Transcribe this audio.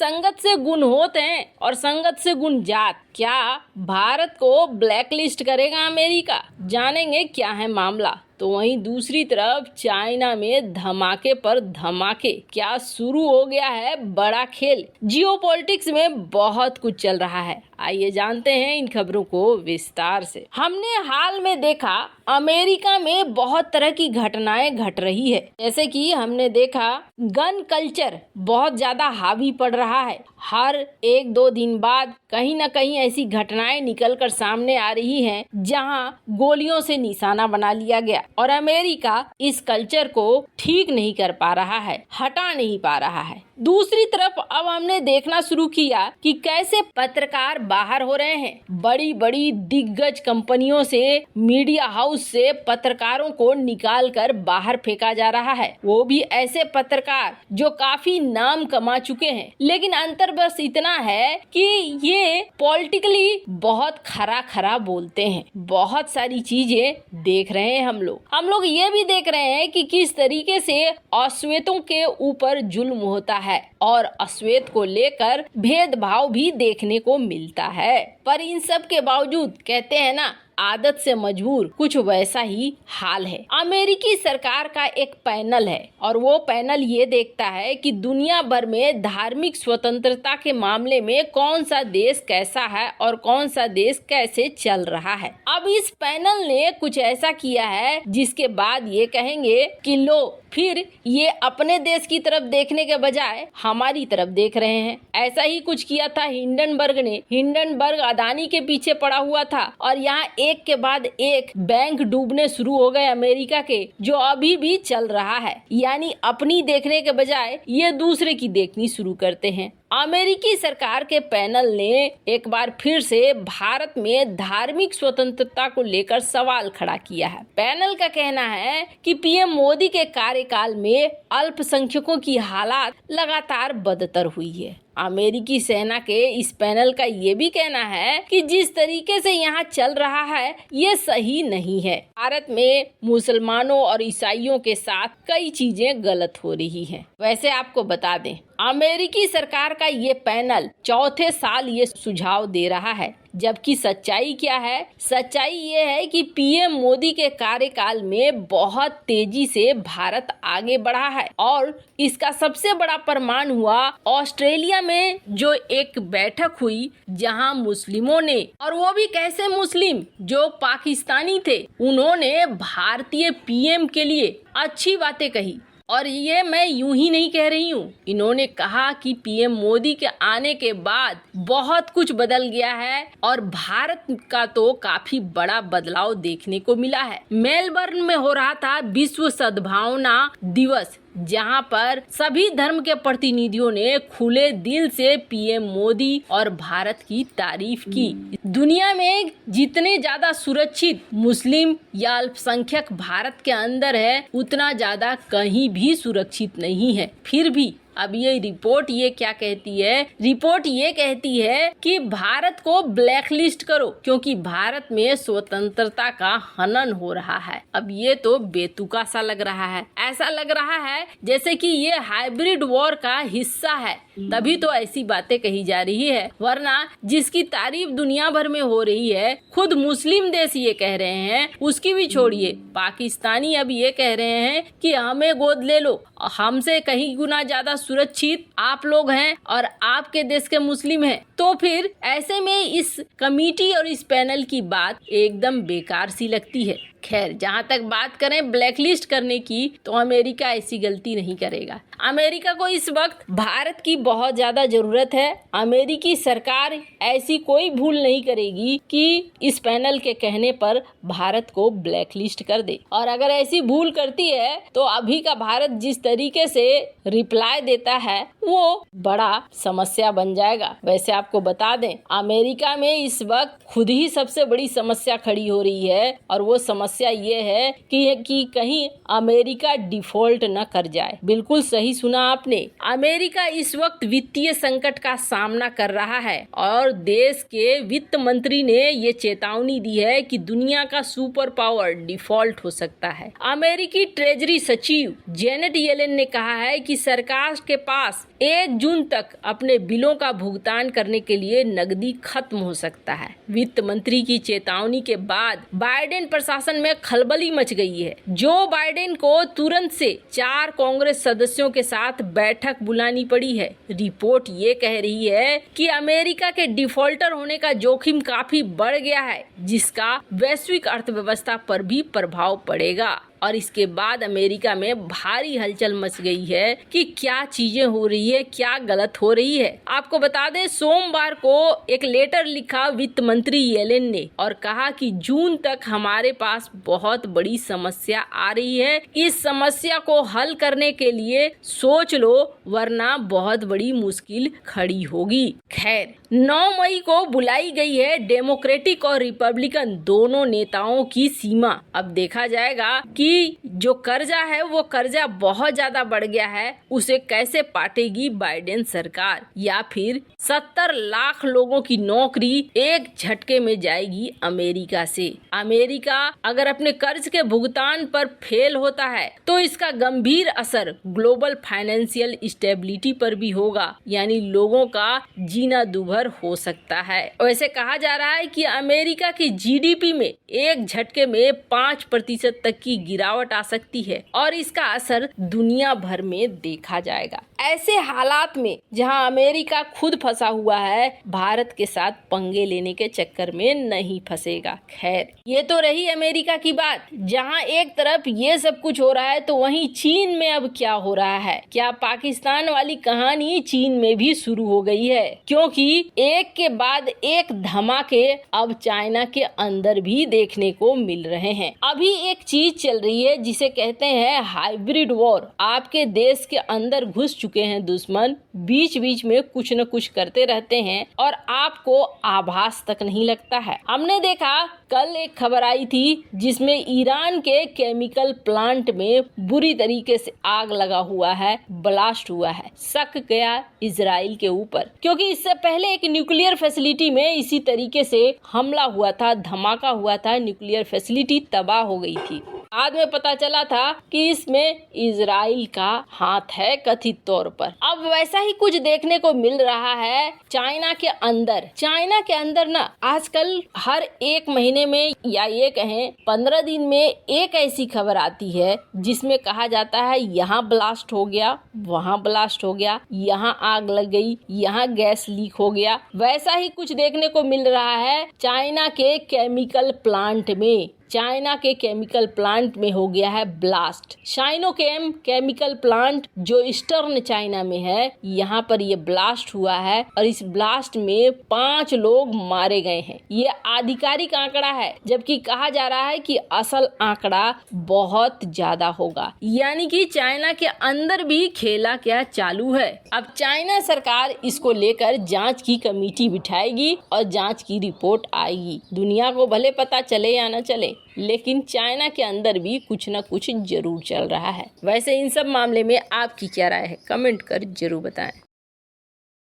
संगत से गुण होते हैं और संगत से गुण जात। क्या भारत को ब्लैकलिस्ट करेगा अमेरिका? जानेंगे क्या है मामला। तो वहीं दूसरी तरफ चाइना में धमाके पर धमाके, क्या शुरू हो गया है बड़ा खेल। जियोपॉलिटिक्स में बहुत कुछ चल रहा है, आइए जानते हैं इन खबरों को विस्तार से। हमने हाल में देखा अमेरिका में बहुत तरह की घटनाएं घट रही है, जैसे कि हमने देखा गन कल्चर बहुत ज्यादा हावी पड़ रहा है। हर 1-2 दिन बाद कहीं ना कहीं ऐसी घटनाएं निकल कर सामने आ रही हैं जहां गोलियों से निशाना बना लिया गया और अमेरिका इस कल्चर को ठीक नहीं कर पा रहा है, हटा नहीं पा रहा है। दूसरी तरफ अब हमने देखना शुरू किया कि कैसे पत्रकार बाहर हो रहे हैं। बड़ी बड़ी दिग्गज कंपनियों से, मीडिया हाउस से पत्रकारों को निकाल कर बाहर फेंका जा रहा है, वो भी ऐसे पत्रकार जो काफी नाम कमा चुके हैं। लेकिन अंतर बस इतना है कि ये पॉलिटिकली बहुत खरा बोलते हैं। बहुत सारी चीजें देख रहे हैं हम लोग ये भी देख रहे हैं कि किस तरीके से अश्वेतों के ऊपर जुल्म होता है और अश्वेत को लेकर भेदभाव भी देखने को मिलता है। पर इन सब के बावजूद कहते हैं ना, आदत से मजबूर, कुछ वैसा ही हाल है। अमेरिकी सरकार का एक पैनल है और वो पैनल ये देखता है कि दुनिया भर में धार्मिक स्वतंत्रता के मामले में कौन सा देश कैसा है और कौन सा देश कैसे चल रहा है। अब इस पैनल ने कुछ ऐसा किया है जिसके बाद ये कहेंगे कि लो, फिर ये अपने देश की तरफ देखने के बजाय हमारी तरफ देख रहे हैं। ऐसा ही कुछ किया था हिंडनबर्ग ने। हिंडनबर्ग अदानी के पीछे पड़ा हुआ था और यहाँ एक के बाद एक बैंक डूबने शुरू हो गए अमेरिका के, जो अभी भी चल रहा है। यानी अपनी देखने के बजाय ये दूसरे की देखनी शुरू करते हैं। अमेरिकी सरकार के पैनल ने एक बार फिर से भारत में धार्मिक स्वतंत्रता को लेकर सवाल खड़ा किया है। पैनल का कहना है कि पीएम मोदी के कार्यकाल में अल्पसंख्यकों की हालात लगातार बदतर हुई है। अमेरिकी सेना के इस पैनल का ये भी कहना है कि जिस तरीके से यहाँ चल रहा है ये सही नहीं है। भारत में मुसलमानों और ईसाइयों के साथ कई चीजें गलत हो रही हैं। वैसे आपको बता दें, अमेरिकी सरकार का ये पैनल चौथे साल ये सुझाव दे रहा है, जबकि सच्चाई क्या है? सच्चाई ये है कि पीएम मोदी के कार्यकाल में बहुत तेजी से भारत आगे बढ़ा है और इसका सबसे बड़ा प्रमाण हुआ ऑस्ट्रेलिया में जो एक बैठक हुई जहां मुस्लिमों ने, और वो भी कैसे मुस्लिम जो पाकिस्तानी थे, उन्होंने भारतीय पीएम के लिए अच्छी बातें कही। और ये मैं यूं ही नहीं कह रही हूँ, इन्होंने कहा कि पीएम मोदी के आने के बाद बहुत कुछ बदल गया है और भारत का तो काफी बड़ा बदलाव देखने को मिला है। मेलबर्न में हो रहा था विश्व सद्भावना दिवस, जहां पर सभी धर्म के प्रतिनिधियों ने खुले दिल से पीएम मोदी और भारत की तारीफ की। दुनिया में जितने ज्यादा सुरक्षित मुस्लिम या अल्पसंख्यक भारत के अंदर है, उतना ज्यादा कहीं भी सुरक्षित नहीं है। फिर भी अब ये रिपोर्ट ये क्या कहती है? रिपोर्ट ये कहती है कि भारत को ब्लैकलिस्ट करो क्योंकि भारत में स्वतंत्रता का हनन हो रहा है। अब ये तो बेतुका सा लग रहा है। ऐसा लग रहा है जैसे कि ये हाइब्रिड वॉर का हिस्सा है, तभी तो ऐसी बातें कही जा रही है। वरना जिसकी तारीफ दुनिया भर में हो रही है, खुद मुस्लिम देश ये कह रहे हैं, उसकी भी छोड़िए, पाकिस्तानी अब ये कह रहे हैं कि हमें गोद ले लो, हमसे कहीं गुना ज्यादा सुरक्षित आप लोग हैं और आपके देश के मुस्लिम हैं। तो फिर ऐसे में इस कमेटी और इस पैनल की बात एकदम बेकार सी लगती है। खैर, जहाँ तक बात करें ब्लैकलिस्ट करने की, तो अमेरिका ऐसी गलती नहीं करेगा। अमेरिका को इस वक्त भारत की बहुत ज्यादा जरूरत है। अमेरिकी सरकार ऐसी कोई भूल नहीं करेगी कि इस पैनल के कहने पर भारत को ब्लैकलिस्ट कर दे। और अगर ऐसी भूल करती है तो अभी का भारत जिस तरीके से रिप्लाई देता है वो बड़ा समस्या बन जाएगा। वैसे आपको बता दें, अमेरिका में इस वक्त खुद ही सबसे बड़ी समस्या खड़ी हो रही है और वो समस्या समस्या ये है कि कहीं अमेरिका डिफॉल्ट न कर जाए। बिल्कुल सही सुना आपने। अमेरिका इस वक्त वित्तीय संकट का सामना कर रहा है और देश के वित्त मंत्री ने ये चेतावनी दी है कि दुनिया का सुपर पावर डिफॉल्ट हो सकता है। अमेरिकी ट्रेजरी सचिव जेनेट येलेन ने कहा है कि सरकार के पास 1 जून तक अपने बिलों का भुगतान करने के लिए नकदी खत्म हो सकता है। वित्त मंत्री की चेतावनी के बाद बाइडेन प्रशासन में खलबली मच गई है। जो बाइडेन को तुरंत से 4 कांग्रेस सदस्यों के साथ बैठक बुलानी पड़ी है। रिपोर्ट ये कह रही है कि अमेरिका के डिफॉल्टर होने का जोखिम काफी बढ़ गया है, जिसका वैश्विक अर्थव्यवस्था पर भी प्रभाव पड़ेगा। और इसके बाद अमेरिका में भारी हलचल मच गई है कि क्या चीजें हो रही है, क्या गलत हो रही है। आपको बता दें, सोमवार को एक लेटर लिखा वित्त मंत्री येलेन ने और कहा कि जून तक हमारे पास बहुत बड़ी समस्या आ रही है। इस समस्या को हल करने के लिए सोच लो, वरना बहुत बड़ी मुश्किल खड़ी होगी। खैर, 9 मई को बुलाई गई है डेमोक्रेटिक और रिपब्लिकन दोनों नेताओं की सीमा। अब देखा जाएगा कि जो कर्जा है वो कर्जा बहुत ज्यादा बढ़ गया है, उसे कैसे पाटेगी बाइडेन सरकार, या फिर 70 लाख लोगों की नौकरी एक झटके में जाएगी अमेरिका से। अमेरिका अगर अपने कर्ज के भुगतान पर फेल होता है तो इसका गंभीर असर ग्लोबल फाइनेंशियल स्टेबिलिटी पर भी होगा, यानी लोगों का जीना दूभर हो सकता है। वैसे कहा जा रहा है कि अमेरिका की जीडीपी में एक झटके में 5% तक की गिरावट आ सकती है और इसका असर दुनिया भर में देखा जाएगा। ऐसे हालात में जहां अमेरिका खुद फंसा हुआ है, भारत के साथ पंगे लेने के चक्कर में नहीं फंसेगा। खैर, ये तो रही अमेरिका की बात। जहां एक तरफ ये सब कुछ हो रहा है तो वहीं चीन में अब क्या हो रहा है? क्या पाकिस्तान वाली कहानी चीन में भी शुरू हो गई है? क्योंकि एक के बाद एक धमाके अब चाइना के अंदर भी देखने को मिल रहे हैं। अभी एक चीज चल रही है जिसे कहते हैं हाइब्रिड वॉर। आपके देश के अंदर घुस चुके हैं दुश्मन, बीच बीच में कुछ न कुछ करते रहते हैं और आपको आभास तक नहीं लगता है। हमने देखा कल एक खबर आई थी जिसमें ईरान के केमिकल प्लांट में बुरी तरीके से आग लगा हुआ है, ब्लास्ट हुआ है। शक गया इजराइल के ऊपर, क्योंकि इससे पहले एक न्यूक्लियर फैसिलिटी में इसी तरीके से हमला हुआ था, धमाका हुआ था, न्यूक्लियर फैसिलिटी तबाह हो गई थी। बाद में पता चला था कि इसमें इजराइल का हाथ है कथित तौर पर। अब वैसा ही कुछ देखने को मिल रहा है चाइना के अंदर। चाइना के अंदर ना आजकल हर 1 महीने में या ये कहें 15 दिन में एक ऐसी खबर आती है जिसमें कहा जाता है यहाँ ब्लास्ट हो गया, वहाँ ब्लास्ट हो गया, यहाँ आग लग गई, यहाँ गैस लीक हो गया। वैसा ही कुछ देखने को मिल रहा है चाइना के केमिकल प्लांट में। चाइना के केमिकल प्लांट में हो गया है ब्लास्ट। साइनोकेम केमिकल प्लांट जो ईस्टर्न चाइना में है, यहाँ पर ये ब्लास्ट हुआ है और इस ब्लास्ट में 5 लोग मारे गए हैं। ये आधिकारिक आंकड़ा है, जबकि कहा जा रहा है कि असल आंकड़ा बहुत ज्यादा होगा। यानी कि चाइना के अंदर भी खेला क्या चालू है। अब चाइना सरकार इसको लेकर जांच की कमेटी बिठाएगी और जांच की रिपोर्ट आएगी। दुनिया को भले पता चले या न चले, लेकिन चाइना के अंदर भी कुछ न कुछ जरूर चल रहा है। वैसे इन सब मामले में आपकी क्या राय है? कमेंट कर जरूर बताएं।